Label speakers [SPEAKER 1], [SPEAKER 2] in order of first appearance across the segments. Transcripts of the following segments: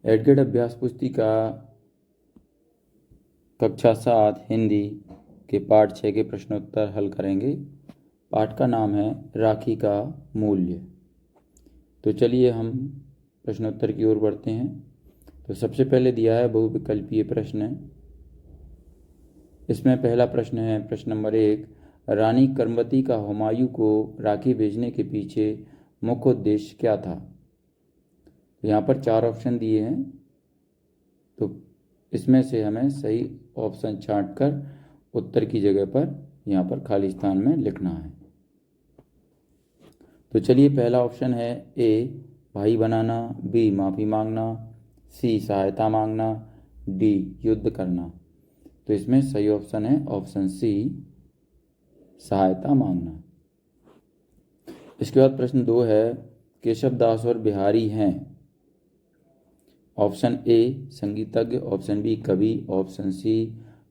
[SPEAKER 1] एडगेड अभ्यास पुस्तिका कक्षा 7 हिंदी के पाठ 6 के प्रश्नोत्तर हल करेंगे। पाठ का नाम है राखी का मूल्य। तो चलिए हम प्रश्नोत्तर की ओर बढ़ते हैं। तो सबसे पहले दिया है बहुविकल्पीय प्रश्न। इसमें पहला प्रश्न है, प्रश्न नंबर 1, रानी कर्मवती का हुमायूं को राखी भेजने के पीछे मुख्य उद्देश्य क्या था। यहाँ पर 4 ऑप्शन दिए हैं, तो इसमें से हमें सही ऑप्शन छांटकर उत्तर की जगह पर यहाँ पर खाली स्थान में लिखना है। तो चलिए पहला ऑप्शन है ए भाई बनाना, बी माफ़ी मांगना, सी सहायता मांगना, डी युद्ध करना। तो इसमें सही ऑप्शन है ऑप्शन सी सहायता मांगना। इसके बाद प्रश्न 2 है, केशव दास और बिहारी हैं। ऑप्शन ए संगीतज्ञ, ऑप्शन बी कवि, ऑप्शन सी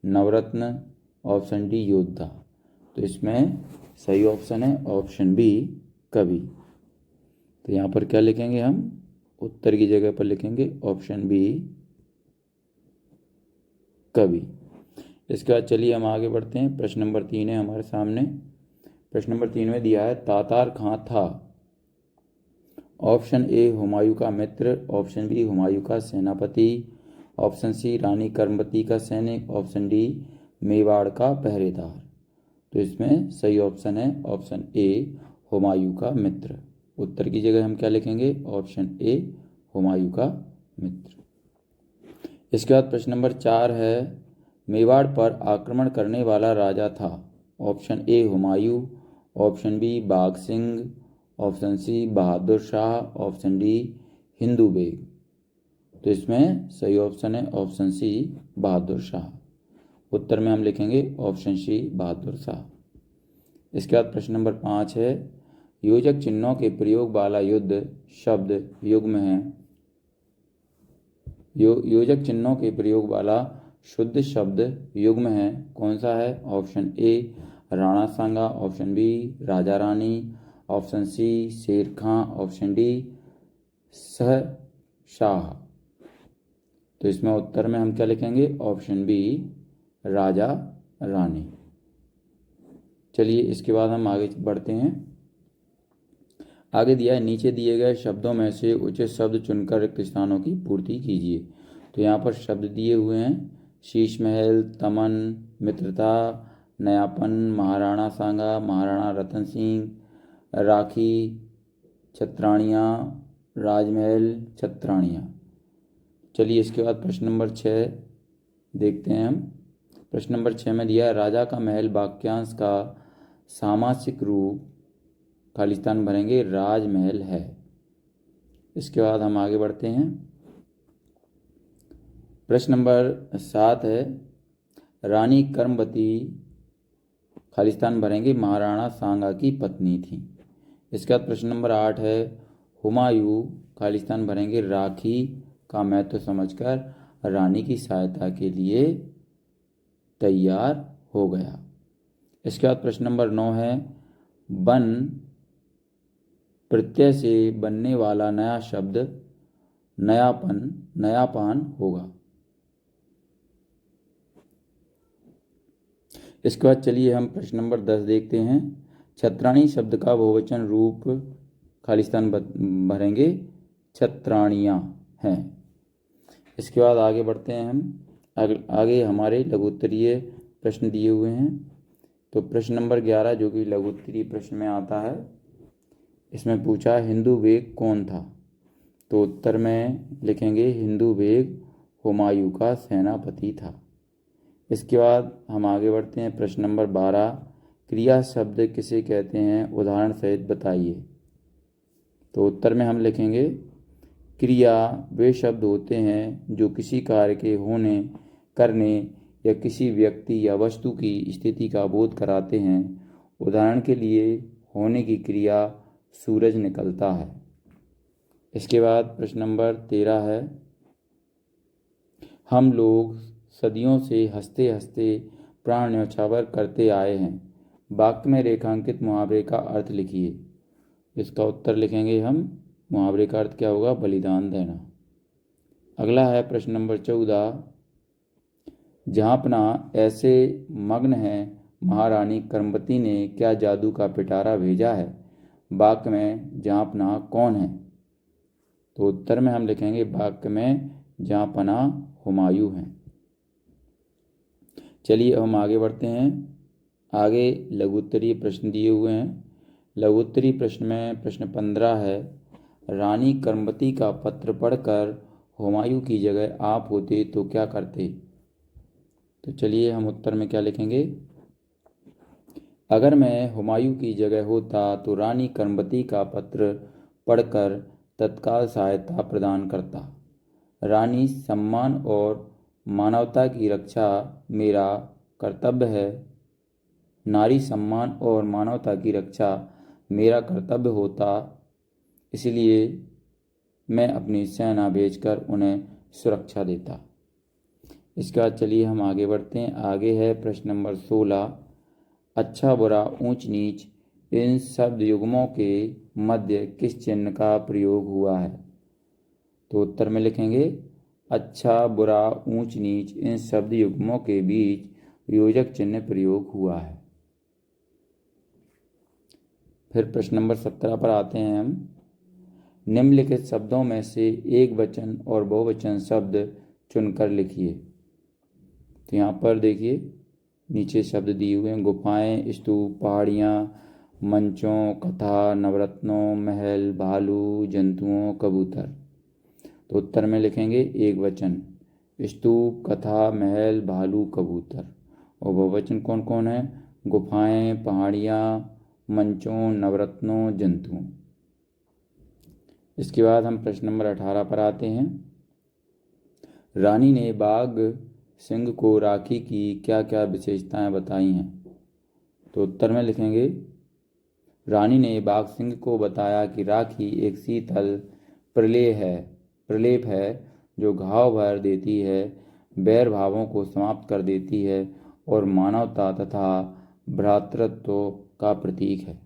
[SPEAKER 1] नवरत्न, ऑप्शन डी योद्धा। तो इसमें सही ऑप्शन है ऑप्शन बी कवि। तो यहाँ पर क्या लिखेंगे हम, उत्तर की जगह पर लिखेंगे ऑप्शन बी कवि। इसके बाद चलिए हम आगे बढ़ते हैं। प्रश्न नंबर 3 है हमारे सामने। प्रश्न नंबर 3 में दिया है, तातार कहाँ था। ऑप्शन ए हुमायूं का मित्र, ऑप्शन बी हुमायूं का सेनापति, ऑप्शन सी रानी कर्मवती का सैनिक, ऑप्शन डी मेवाड़ का पहरेदार। तो इसमें सही ऑप्शन है ऑप्शन ए हुमायूं का मित्र। उत्तर की जगह हम क्या लिखेंगे, ऑप्शन ए हुमायूं का मित्र। इसके बाद प्रश्न नंबर 4 है, मेवाड़ पर आक्रमण करने वाला राजा था। Option A Humayun, option B Bagh Singh, option C Bahadur Shah, option D Hindu Beg. तो इसमें सही ऑप्शन है ऑप्शन सी बहादुर शाह। उत्तर में हम लिखेंगे ऑप्शन सी बहादुर शाह। इसके बाद प्रश्न नंबर 5 है, योजक चिन्हों के प्रयोग वाला युद्ध शब्द युग्म है। योजक चिन्हों के प्रयोग वाला शुद्ध शब्द युग्म है, कौन सा है। Option A Rana Sanga, option B Raja Rani, option C Sher Khan, option D Shah. तो इसमें उत्तर में हम क्या लिखेंगे, ऑप्शन बी राजा रानी। चलिए इसके बाद हम आगे बढ़ते हैं। आगे दिया है, नीचे दिए गए शब्दों में से उचित शब्द चुनकर रिक्त स्थानों की पूर्ति कीजिए। तो यहाँ पर शब्द दिए हुए हैं, शीश महल, तमन, मित्रता, नयापन, महाराणा सांगा, महाराणा रतन सिंह, राखी, छत्राणियाँ, राजमहल, छत्राणियाँ। चलिए इसके बाद प्रश्न नंबर 6 देखते हैं हम। प्रश्न नंबर 6 में दिया है, राजा का महल वाक्यांश का सामासिक रूप, खाली स्थान भरेंगे, राजमहल है। इसके बाद हम आगे बढ़ते हैं। प्रश्न नंबर 7 है, रानी कर्मवती, खाली स्थान भरेंगे, महाराणा सांगा की पत्नी थी। इसके बाद प्रश्न नंबर 8 है, हुमायूं, खाली स्थान भरेंगे, राखी का महत्व समझकर रानी की सहायता के लिए तैयार हो गया। इसके बाद प्रश्न नंबर 9 है, बन प्रत्यय से बनने वाला नया शब्द नयापन, नयापान होगा। इसके बाद चलिए हम प्रश्न नंबर 10 देखते हैं। छत्राणी शब्द का बहुवचन रूप, खाली स्थान भरेंगे, छत्राणियाँ हैं। इसके बाद आगे बढ़ते हैं हम। आगे हमारे लघुत्तरीय प्रश्न दिए हुए हैं। तो प्रश्न नंबर 11 जो कि लघुत्तरीय प्रश्न में आता है, इसमें पूछा हिंदू बेग कौन था। तो उत्तर में लिखेंगे हिंदू बेग हुमायूं का सेनापति था। इसके बाद हम आगे बढ़ते हैं। प्रश्न नंबर 12, क्रिया शब्द किसे कहते हैं, उदाहरण सहित बताइए। तो उत्तर में हम लिखेंगे, क्रिया वे शब्द होते हैं जो किसी कार्य के होने, करने या किसी व्यक्ति या वस्तु की स्थिति का बोध कराते हैं। उदाहरण के लिए होने की क्रिया सूरज निकलता है। इसके बाद प्रश्न नंबर 13 है, हम लोग सदियों से हंसते हंसते प्राण न्यौछावर करते आए हैं। वाक्य में रेखांकित मुहावरे का अर्थ लिखिए। इसका उत्तर लिखेंगे हम, मुहावरे का अर्थ क्या होगा, बलिदान देना। अगला है प्रश्न नंबर 14। जहाँपना ऐसे मग्न है महारानी कर्मवती ने क्या जादू का पिटारा भेजा है। वाक्य में जहाँपना कौन है? तो उत्तर में हम लिखेंगे वाक्य में जहाँपना हुमायूं है। चलिए अब हम आगे बढ़ते हैं। आगे लघुत्तरीय प्रश्न दिए हुए हैं। लघुत्तरीय प्रश्न में प्रश्न 15 है, रानी कर्मवती का पत्र पढ़कर हुमायूं की जगह आप होते तो क्या करते। तो चलिए हम उत्तर में क्या लिखेंगे। अगर मैं हुमायूं की जगह होता तो रानी कर्मवती का पत्र पढ़कर तत्काल सहायता प्रदान करता। रानी सम्मान और मानवता की रक्षा मेरा कर्तव्य है। नारी सम्मान और मानवता की रक्षा मेरा कर्तव्य होता, इसलिए मैं अपनी सेना भेजकर उन्हें सुरक्षा देता। इसके बाद चलिए हम आगे बढ़ते हैं। आगे है प्रश्न नंबर 16, अच्छा बुरा ऊंच नीच इन शब्द युग्मों के मध्य किस चिन्ह का प्रयोग हुआ है। तो उत्तर में लिखेंगे अच्छा बुरा ऊंच नीच इन शब्द युग्मों के बीच योजक चिन्ह प्रयोग हुआ है। फिर प्रश्न नंबर 17 पर आते हैं हम। निम्नलिखित शब्दों में से एक वचन और बहुवचन शब्द चुनकर लिखिए। तो यहाँ पर देखिए नीचे शब्द दिए हुए हैं, गुफाएं, स्तूप, पहाड़ियाँ, मंचों, कथा, नवरत्नों, महल, भालू, जंतुओं, कबूतर। तो उत्तर में लिखेंगे एक वचन स्तूप, कथा, महल, भालू, कबूतर। और बहुवचन कौन कौन है? गुफाएं, पहाड़ियाँ, मंचों, नवरत्नों, जंतुओं। इसके बाद हम प्रश्न नंबर 18 पर आते हैं। रानी ने बाघ सिंह को राखी की क्या क्या विशेषताएं बताई हैं। तो उत्तर में लिखेंगे रानी ने बाघ सिंह को बताया कि राखी एक शीतल प्रलेप है जो घाव भर देती है, बैर भावों को समाप्त कर देती है और मानवता तथा भ्रातृत्व का प्रतीक है।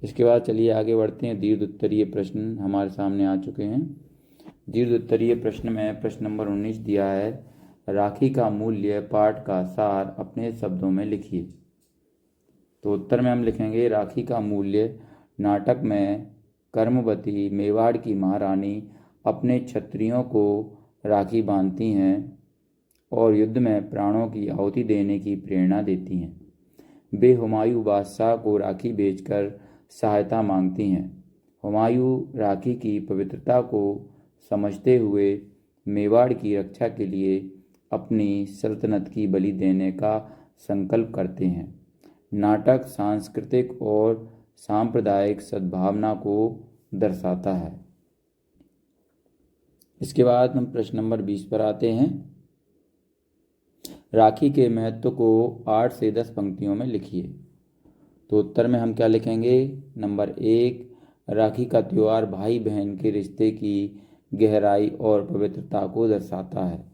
[SPEAKER 1] इसके बाद चलिए आगे बढ़ते हैं। दीर्घ उत्तरीय प्रश्न हमारे सामने आ चुके हैं। दीर्घ उत्तरीय प्रश्न में प्रश्न नंबर 19 दिया है, राखी का मूल्य पाठ का सार अपने शब्दों में लिखिए। तो उत्तर में हम लिखेंगे राखी का मूल्य नाटक में कर्मवती मेवाड़ की महारानी अपने क्षत्रियों को राखी बांधती हैं और युद्ध में प्राणों की आहुति देने की प्रेरणा देती हैं। वे हुमायूं बादशाह को राखी बेचकर सहायता मांगती हैं। हुमायूं राखी की पवित्रता को समझते हुए मेवाड़ की रक्षा के लिए अपनी सल्तनत की बलि देने का संकल्प करते हैं। नाटक सांस्कृतिक और सांप्रदायिक सद्भावना को दर्शाता है। इसके बाद हम प्रश्न नंबर 20 पर आते हैं। राखी के महत्व को 8 से 10 पंक्तियों में लिखिए। तो उत्तर में हम क्या लिखेंगे। नंबर 1, राखी का त्यौहार भाई बहन के रिश्ते की गहराई और पवित्रता को दर्शाता है।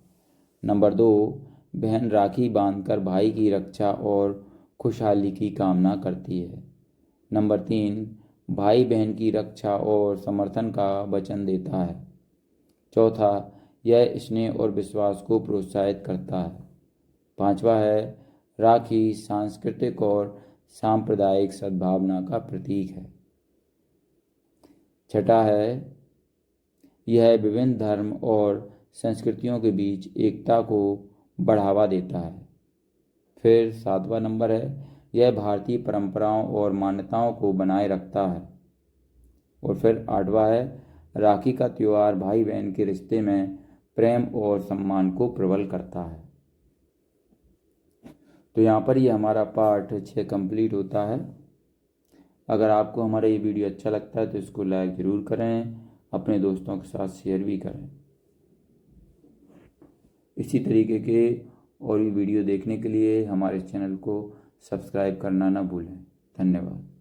[SPEAKER 1] नंबर 2, बहन राखी बांधकर भाई की रक्षा और खुशहाली की कामना करती है। नंबर 3, भाई बहन की रक्षा और समर्थन का वचन देता है। चौथा, यह स्नेह और विश्वास को प्रोत्साहित करता है। पांचवा है, राखी सांस्कृतिक और सांप्रदायिक सद्भावना का प्रतीक है। छठा है, यह विभिन्न धर्म और संस्कृतियों के बीच एकता को बढ़ावा देता है। फिर 7वां नंबर है, यह भारतीय परंपराओं और मान्यताओं को बनाए रखता है। और फिर 8वां है, राखी का त्यौहार भाई बहन के रिश्ते में प्रेम और सम्मान को प्रबल करता है। तो यहाँ पर ये हमारा पार्ट 6 कंप्लीट होता है। अगर आपको हमारा ये वीडियो अच्छा लगता है तो इसको लाइक ज़रूर करें, अपने दोस्तों के साथ शेयर भी करें। इसी तरीके के और भी वीडियो देखने के लिए हमारे चैनल को सब्सक्राइब करना ना भूलें। धन्यवाद।